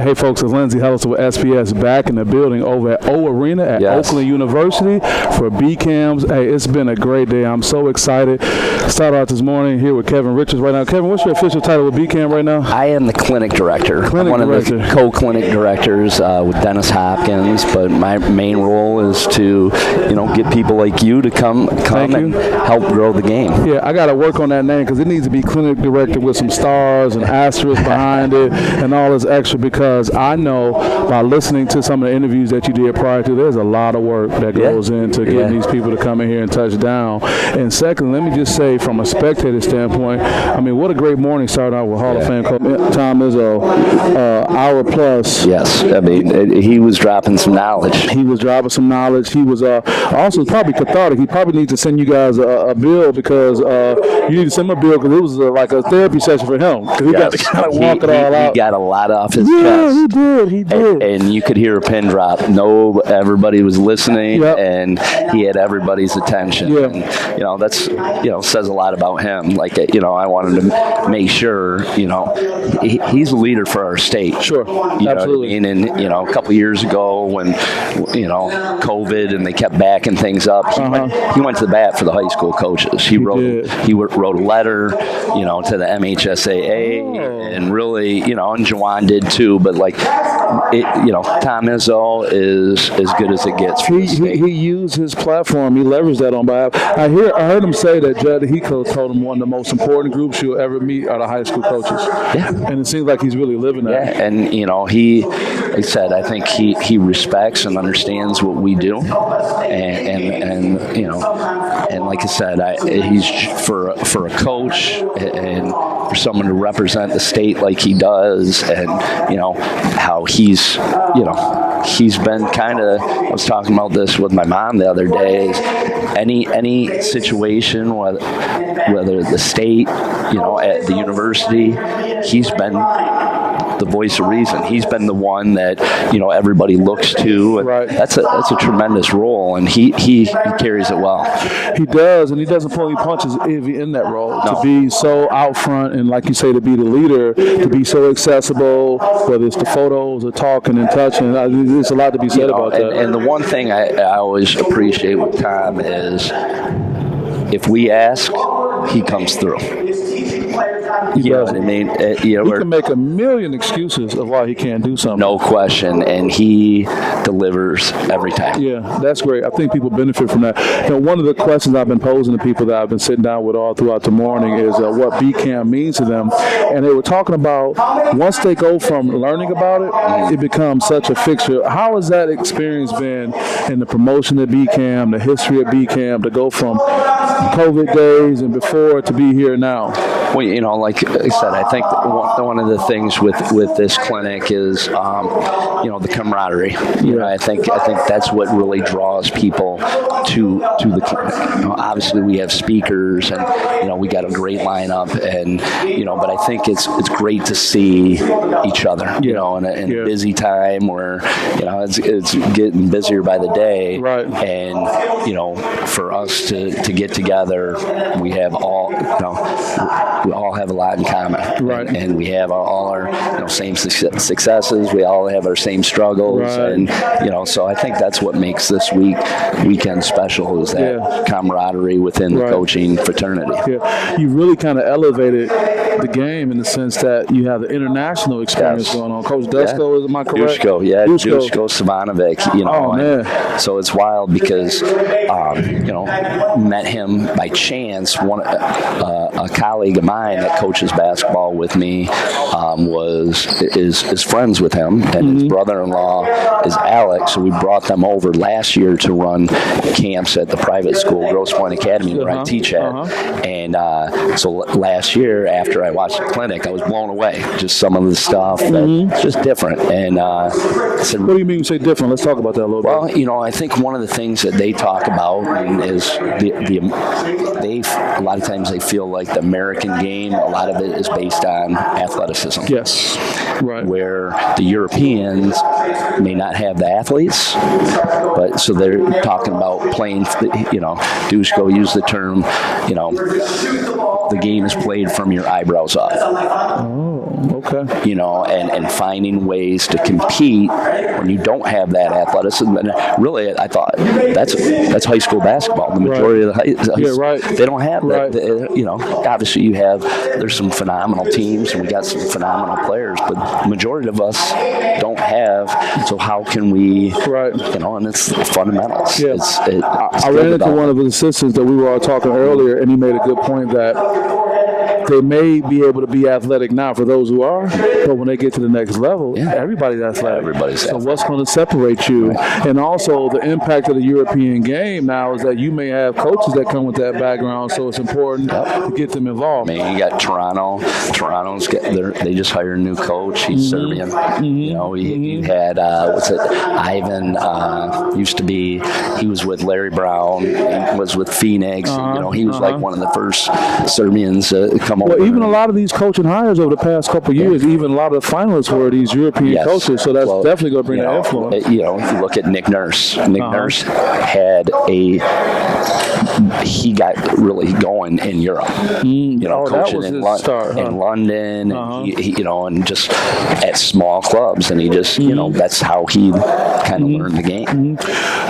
Hey, folks, it's Lindsey Hellis with SPS back in the building over at O Arena at Oakland University for BCAMs. Hey, it's been a great day. I'm so excited. Start out this morning here with Kevin Richards right now. Kevin, what's your official title with BCAM right now? I am the clinic director. Of the co-clinic directors with Dennis Hopkins, but my main role is to, get people like you to come and help grow the game. Yeah, I got to work on that name because it needs to be clinic director with some stars and asterisks behind it and all this extra, because I know by listening to some of the interviews that you did prior to, there's a lot of work that goes into getting these people to come in here and touch down. And second, let me just say from a spectator standpoint, I mean, what a great morning starting out with Hall of Fame coach Tom Izzo, hour plus. Yes, I mean, he was dropping some knowledge. He was also probably cathartic. He probably needs to send you guys a bill because you need to send him a bill because it was like a therapy session for him. He got to kind of walk it all out. He got a lot off his chest. Yeah, he did. And you could hear a pin drop. Everybody was listening, and he had everybody's attention. Yeah. And, that's, says a lot about him. Like, I wanted to make sure, he's a leader for our state. Sure, absolutely. Know what I mean? And, a couple of years ago when, COVID and they kept backing things up, he went to the bat for the high school coaches. He wrote a letter, to the MHSAA, and really, and Jawan did too. But Tom Izzo is as good as it gets. He used his platform. He leveraged that on behalf. I heard him say that Judd Heco told him one of the most important groups you'll ever meet are the high school coaches. Yeah, and it seems like he's really living that. Yeah, and he said, I think he respects and understands what we do, and like I said, he's for a coach and for someone to represent the state like he does, and how he's been kind of. I was talking about this with my mom the other day. Is any situation, whether the state, at the university, he's been the voice of reason. He's been the one that everybody looks to. And that's a tremendous role, and he carries it well. He does, and he doesn't pull any punches in that role. No. To be so out front and, like you say, to be the leader, to be so accessible, whether it's the photos or talking and touching, there's a lot to be said about that. And the one thing I always appreciate with Tom is if we ask, he comes through. He know what I mean? He can make a million excuses of why he can't do something. No question, and he delivers every time. Yeah, that's great. I think people benefit from that. One of the questions I've been posing to people that I've been sitting down with all throughout the morning is what BCAM means to them. And they were talking about once they go from learning about it, it becomes such a fixture. How has that experience been in the promotion of BCAM, the history of BCAM, to go from COVID days and before to be here now? Well, like I said, I think one of the things with this clinic is, the camaraderie. I think that's what really draws people to the clinic. Obviously, we have speakers, and we got a great lineup, and but I think it's great to see each other. In a busy time where it's getting busier by the day, right? And for us to get together, we have we all have a lot in common, right? And we have all our same successes. We all have our same struggles, right. And so I think that's what makes this weekend special is that camaraderie within the coaching fraternity. Yeah, you really kind of elevated the game in the sense that you have the international experience going on. Coach Dusko, am I correct? Dusko Savanovic. Man. So it's wild because met him by chance. A colleague of mine that coaches basketball with me is friends with him, and his brother-in-law is Alex. So we brought them over last year to run camps at the private school, Grosse Pointe Academy, where I teach at. And so last year, after I watched the clinic, I was blown away. Just some of the stuff that's just different. And I said, "What do you mean you say different? Let's talk about that a little bit." Well, I think one of the things that they talk about is they a lot of times they feel like the American game, a lot of it is based on athleticism. Yes, right. Where the Europeans may not have the athletes, but so they're talking about playing. Dusko used the term, the game is played from your eyebrow eyebrows up. Oh, okay. You know, and finding ways to compete when you don't have that athleticism. And really, I thought that's high school basketball. The majority of the they don't have that. You know, obviously there's some phenomenal teams and we got some phenomenal players, but the majority of us don't have. So how can we? You know, and it's fundamentals. Yeah. I ran into one of the assistants that we were all talking earlier, and he made a good point that they may be able to be athletic now for those who are, but when they get to the next level, everybody's athletic. So what's going to separate you? And also the impact of the European game now is that you may have coaches that come with that background, so it's important to get them involved. I mean, you got Toronto. They just hired a new coach. He's Serbian. You know, you had Ivan used to be. He was with Larry Brown. He was with Phoenix. You know, he was like one of the first Serbians to come over. Well, even a lot of these coaching hires over the past couple of years, even a lot of the finalists were these European coaches. So that's definitely going to bring that influence. You know, if you look at Nick Nurse. Nick Nurse had he got really going in Europe. You know, coaching in London, and he, you know, and just at small clubs, and he just, you know, that's how he kind of learned the game.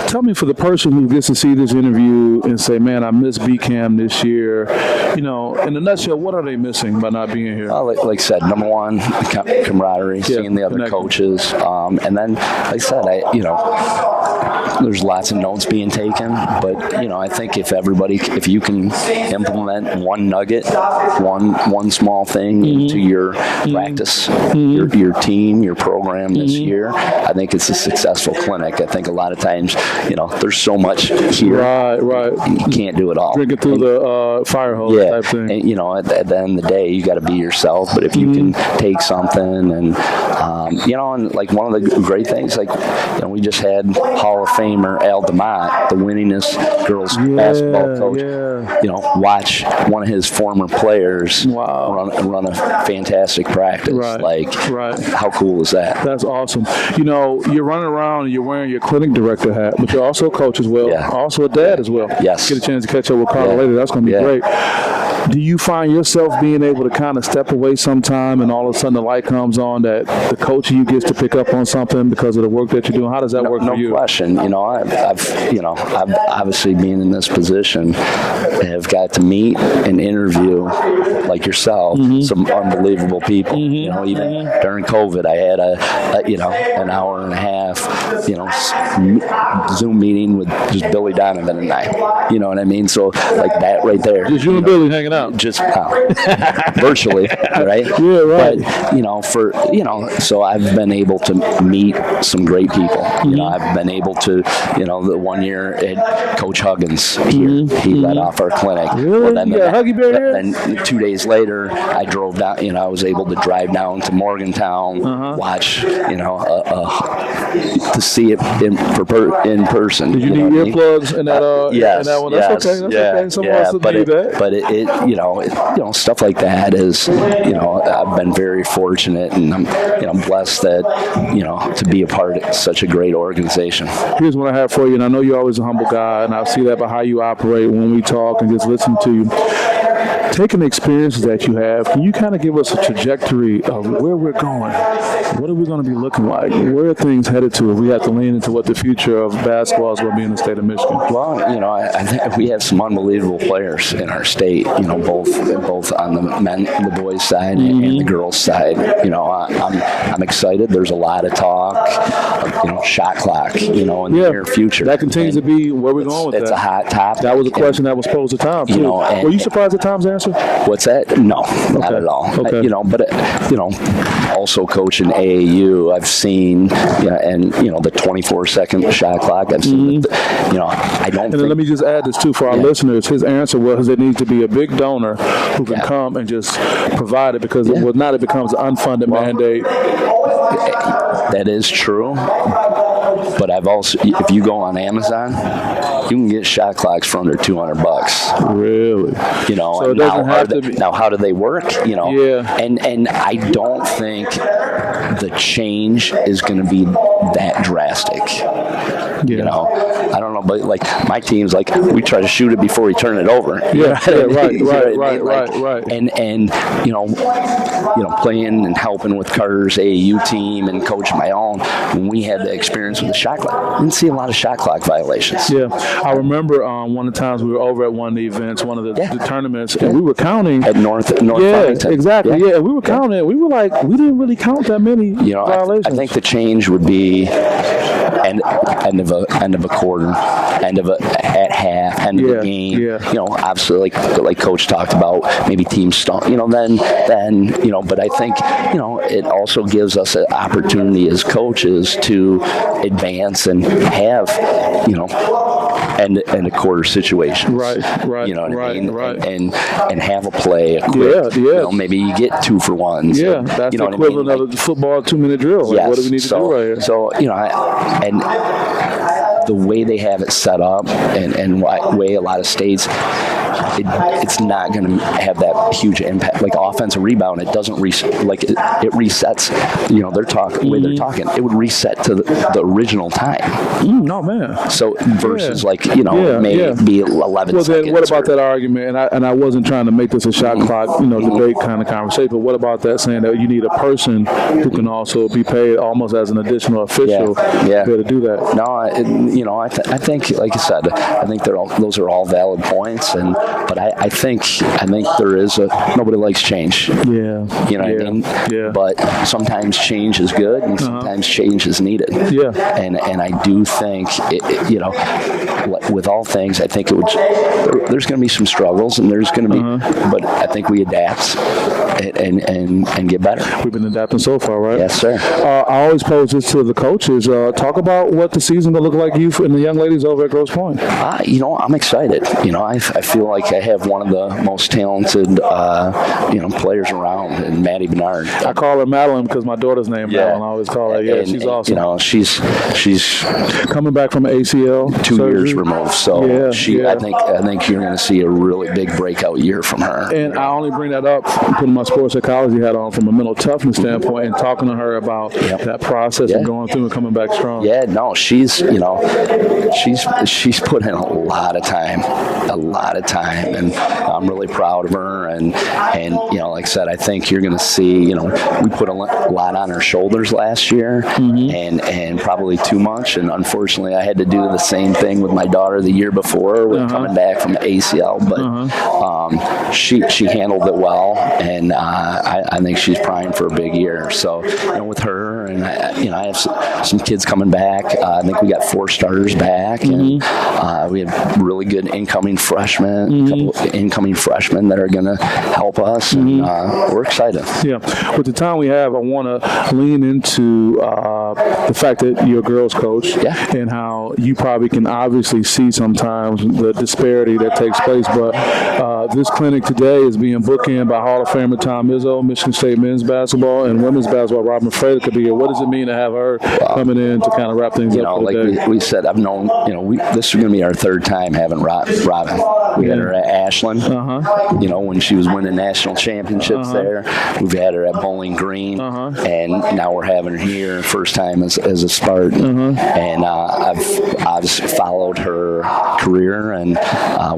Tell me, for the person who gets to see this interview and say, "Man, I missed BCAM this year," you know, in a nutshell, what are they missing by not being here? Like I said, number one, camaraderie, seeing the other coaches, and then, like I said, there's lots of notes being taken, but you know, I think if you can implement one nugget, one small thing into your practice, your team, your program this year, I think it's a successful clinic. I think a lot of times, you know, there's so much here, you can't do it all. Drink it through the fire hose type thing. And you know, at the end of the day, you got to be yourself. But if you can take something and you know, and like one of the great things, like, you know, we just had Hall of Famer Al DeMott, the winningest girls basketball coach. You know, watch one of his former players run a fantastic practice. How cool is that? That's awesome. You know, you're running around and you're wearing your clinic director hat, but you're also a coach as well, also a dad as well. Yes. Get a chance to catch up with Carla later. That's going to be great. Do you find yourself being able to kind of step away sometime and all of a sudden the light comes on that the coach you gets to pick up on something because of the work that you're doing? How does that work for you? No question. You know, I've obviously being in this position, have got to meet and interview, like yourself, some unbelievable people. You know, even during COVID, I had an hour and a half, you know, Zoom meeting with just Billy Donovan and I. You know what I mean? So like that right there. Just you and Billy hanging out. Just virtually, right? Yeah, right. But, you know, so I've been able to meet some great people. You know, I've been able to, you know, the one year at Coach Huggins here, he led off our clinic. Really? Well, then, Huggy Bear here? Then 2 days later, I drove down, you know, I was able to drive down to Morgantown, watch, you know, to see it in person. Did you need earplugs in that? Yes. In that one? That's okay. That's okay. Someone else will need that. But it you know, stuff like that is, you know, I've been very fortunate, and I'm blessed that, you know, to be a part of such a great organization. Here's what I have for you, and I know you're always a humble guy, and I see that by how you operate when we talk and just listen to you. Taking the experiences that you have, can you kind of give us a trajectory of where we're going? What are we going to be looking like? Where are things headed to if we have to lean into what the future of basketball is going to be in the state of Michigan? Well, you know, I think we have some unbelievable players in our state, you know, both on the boys' side and the girls' side. You know, I'm excited. There's a lot of talk of, you know, shot clock, you know, in the near future. That continues to be where we're going with it's that. It's a hot topic. That was a question that was posed to Tom, too. You know, were you surprised at Tom's answer? What's that? No, not at all. Okay. You know, but you know, also coaching AAU, I've seen, and you know, the 24-second shot clock. I've seen, you know, I don't. And then let me just add this too for our listeners. His answer was there needs to be a big donor who can come and just provide it, because it becomes an unfunded mandate. That is true. But I've also, if you go on Amazon, you can get shot clocks for under $200. Really? You know, so now how do they work? You know, and I don't think the change is going to be that drastic. You know, I don't know, but like my team's like we try to shoot it before we turn it over. Yeah, right. And you know, playing and helping with Carter's AAU team and coaching my own, when we had the experience with the shot clock, I didn't see a lot of shot clock violations. Yeah, I remember one of the times we were over at one of the events, one of the tournaments, and we were counting at North. Yeah, Farmington. exactly. Yeah, we were counting. We were like, we didn't really count that many violations. I think the change would be end of a quarter, at half, end of the game. Yeah. You know, obviously, like Coach talked about, maybe teams stomp. You know, then but I think it also gives us an opportunity as coaches to advance and have end a quarter situations. Right. You know what I mean? Right. And have a play. A quick, Yeah. Maybe you get 2 for 1s. Yeah, that's the equivalent of the football 2-minute drill. Like, yes. What do we need to do right here? So and the way they have it set up, and way a lot of states, it's not going to have that huge impact. Like offensive rebound, it doesn't it resets. They're talking way they're talking. It would reset to the original time. No, man. So versus maybe be 11 well, seconds. Then what about that argument? And I wasn't trying to make this a shot clock debate kind of conversation. But what about that saying that you need a person who can also be paid almost as an additional official to be able to do that? No, I think, like I said, I think those are all valid points, but I think there is nobody likes change. Yeah. You know what I mean? Yeah. But sometimes change is good, and sometimes change is needed. Yeah. And I do think with all things, I think there's going to be some struggles, and there's going to be, but I think we adapt and get better. We've been adapting so far, right? Yes, sir. I always pose this to the coaches. Talk about what the season will look like you and the young ladies over at Grosse Pointe. I'm excited. I feel like I have one of the most talented, players around, and Maddie Bernard. I call her Madeline because my daughter's name Madeline. I always call her. Yeah, and, she's awesome. She's coming back from ACL 2 surgery. years removed. So I think you're going to see a really big breakout year from her. And I only bring that up, putting my sports psychology hat on from a mental toughness standpoint, and talking to her about that process and going through and coming back strong. Yeah, no, she's put in a lot of time, and I'm really proud of her. And like I said, I think you're going to see, we put a lot on her shoulders last year, and probably too much. And unfortunately, I had to do the same thing with my daughter the year before with coming back from ACL. But she handled it well, and I think she's primed for a big year. So with her, and I have some kids coming back. I think we got 4 starters back, and we have really good incoming freshmen, a couple of incoming freshmen that are going to help us, and we're excited. Yeah, with the time we have, I want to lean into the fact that you're a girls coach, and how you probably can obviously see sometimes the disparity that takes place. But this clinic today is being bookended by Hall of Famer Tom Izzo, Michigan State men's basketball, and women's basketball. Robin Freda could be here. What does it mean to have her coming in to kind of wrap things up? Like we said, I've known, this is going to be our 3rd time having Robin. We had her at Ashland, when she was winning national championships there. We've had her at Bowling Green, and now we're having her here, first time as a Spartan. And I've followed her career, and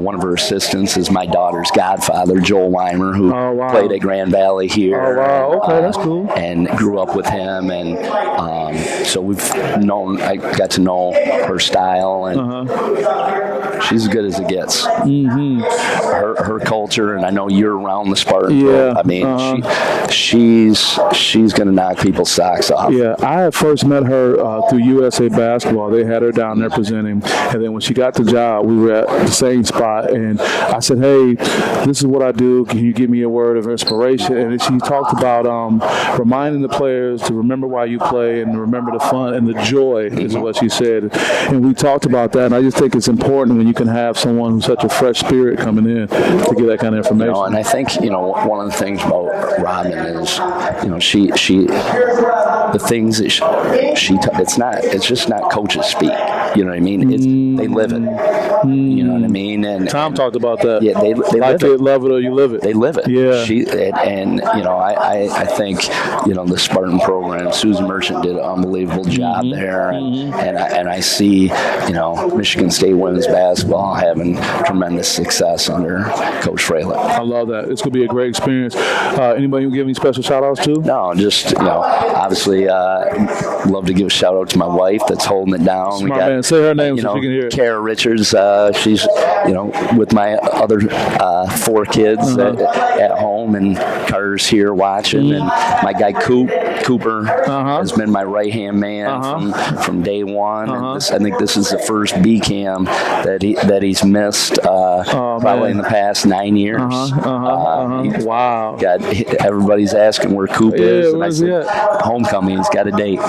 one of her assistants is my daughter's godfather, Joel Weimer, who played at Grand Valley here. Oh, wow. Okay, that's cool. And grew up with him, and so I got to know her style, and she's as good as it gets. Her culture, and I know you're around the Spartan. Yeah. I mean, she's going to knock people's socks off. Yeah, I had first met her through USA Basketball. They had her down there presenting, and then when she got the job, we were at the same spot, and I said, "Hey, this is what I do. Can you give me a word of inspiration?" And she talked about reminding the players to remember why you play and remember the fun and the joy is what she said. And we talked about that, and I just think it's important when you can have someone who's such a fresh spirit coming in to get that kind of information. And I think, one of the things about Robin is, she the things that it's just not coaches speak. You know what I mean? They live it. You know what I mean? And Tom talked about that. Yeah, they like live it. Love it or you live it. They live it. Yeah. I think, the Spartan program, Susan Merchant did an unbelievable job there. And I see, Michigan State women's basketball having tremendous success under Coach Fralick. I love that. It's going to be a great experience. Anybody you give any special shout-outs to? No, just, obviously love to give a shout-out to my wife that's holding it down. Smart man. Say her name so she can hear it. Kara Richards. She's, with my other 4 kids at home, and Carter's here watching, and my guy Cooper has been my right-hand man from day one. And I think this is the first BCAM that he's missed probably in the past 9 years. Wow. Everybody's asking where Coop is, and I said, homecoming, he's got a date.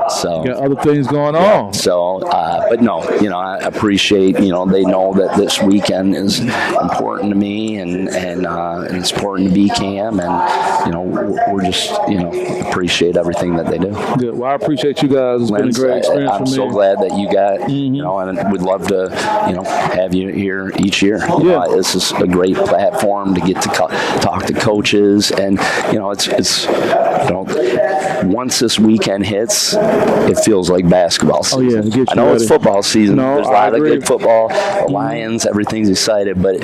So got other things going on. So, but no, I appreciate, they know that this weekend is important to me, and it's important to BCAM, and we're just appreciate everything that they do. Good. Well, I appreciate you guys. It's been a great experience for me. I'm so glad that you got and would love to have you here each year. This is a great platform to get to talk to coaches, and it's once this weekend hits, it feels like basketball season. I know it's football season. There's a lot of good football. The Lions, everything's excited, but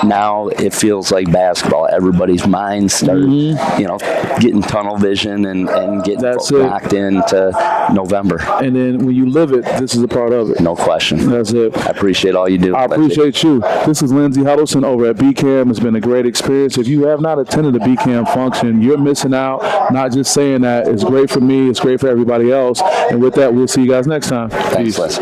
now it feels like basketball. Everybody's minds start, getting tunnel vision and getting locked into November. And then when you live it, this is a part of it. No question. That's it. I appreciate all you do. I appreciate you. This is Lindsey Huddleston over at BCAM. It's been a great experience. If you have not attended a BCAM function, you're missing out. Not just saying that. It's great for me. It's great for everybody else. And with that, we'll see you guys next time. Thanks, Les.